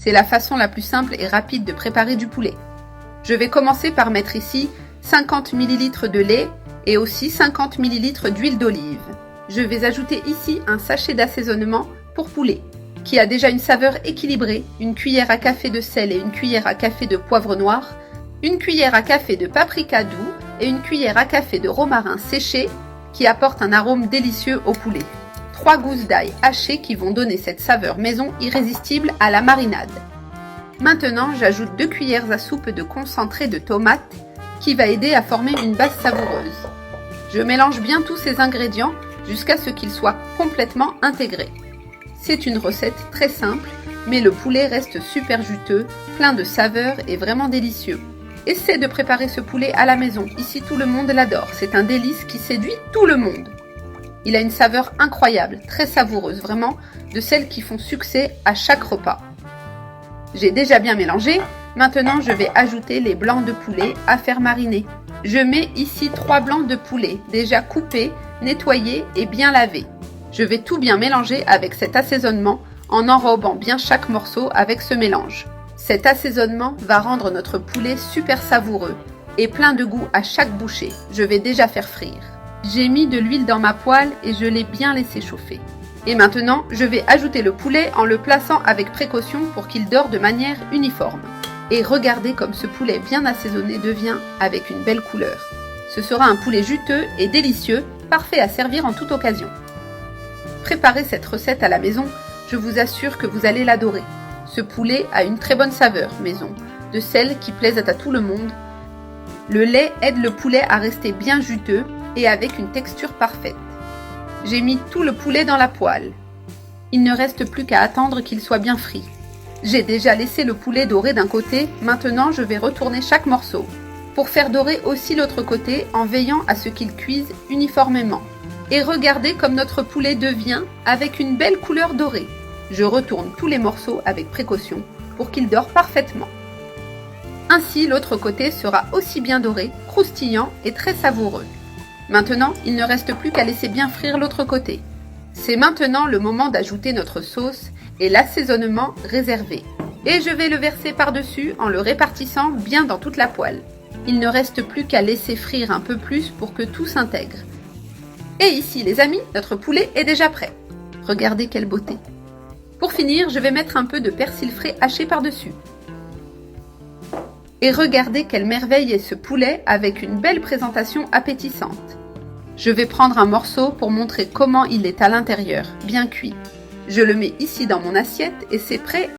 C'est la façon la plus simple et rapide de préparer du poulet. Je vais commencer par mettre ici 50 ml de lait et aussi 50 ml d'huile d'olive. Je vais ajouter ici un sachet d'assaisonnement pour poulet, qui a déjà une saveur équilibrée, une cuillère à café de sel et une cuillère à café de poivre noir, une cuillère à café de paprika doux et une cuillère à café de romarin séché qui apporte un arôme délicieux au poulet. 3 gousses d'ail hachées qui vont donner cette saveur maison irrésistible à la marinade. Maintenant, j'ajoute 2 cuillères à soupe de concentré de tomate qui va aider à former une base savoureuse. Je mélange bien tous ces ingrédients jusqu'à ce qu'ils soient complètement intégrés. C'est une recette très simple, mais le poulet reste super juteux, plein de saveurs et vraiment délicieux. Essaie de préparer ce poulet à la maison, ici tout le monde l'adore, c'est un délice qui séduit tout le monde. Il a une saveur incroyable, très savoureuse, vraiment, de celles qui font succès à chaque repas. J'ai déjà bien mélangé, maintenant je vais ajouter les blancs de poulet à faire mariner. Je mets ici 3 blancs de poulet, déjà coupés, nettoyés et bien lavés. Je vais tout bien mélanger avec cet assaisonnement en enrobant bien chaque morceau avec ce mélange. Cet assaisonnement va rendre notre poulet super savoureux et plein de goût à chaque bouchée. Je vais déjà faire frire. J'ai mis de l'huile dans ma poêle et je l'ai bien laissé chauffer. Et maintenant, je vais ajouter le poulet en le plaçant avec précaution pour qu'il dore de manière uniforme. Et regardez comme ce poulet bien assaisonné devient avec une belle couleur. Ce sera un poulet juteux et délicieux, parfait à servir en toute occasion. Préparez cette recette à la maison, je vous assure que vous allez l'adorer. Ce poulet a une très bonne saveur maison, de celles qui plaisent à tout le monde. Le lait aide le poulet à rester bien juteux et avec une texture parfaite. J'ai mis tout le poulet dans la poêle. Il ne reste plus qu'à attendre qu'il soit bien frit. J'ai déjà laissé le poulet dorer d'un côté, maintenant je vais retourner chaque morceau, pour faire dorer aussi l'autre côté en veillant à ce qu'il cuise uniformément. Et regardez comme notre poulet devient avec une belle couleur dorée. Je retourne tous les morceaux avec précaution pour qu'il dore parfaitement. Ainsi, l'autre côté sera aussi bien doré, croustillant et très savoureux. Maintenant, il ne reste plus qu'à laisser bien frire l'autre côté. C'est maintenant le moment d'ajouter notre sauce et l'assaisonnement réservé. Et je vais le verser par-dessus en le répartissant bien dans toute la poêle. Il ne reste plus qu'à laisser frire un peu plus pour que tout s'intègre. Et ici, les amis, notre poulet est déjà prêt. Regardez quelle beauté! Pour finir, je vais mettre un peu de persil frais haché par-dessus. Et regardez quelle merveille est ce poulet avec une belle présentation appétissante. Je vais prendre un morceau pour montrer comment il est à l'intérieur, bien cuit. Je le mets ici dans mon assiette et c'est prêt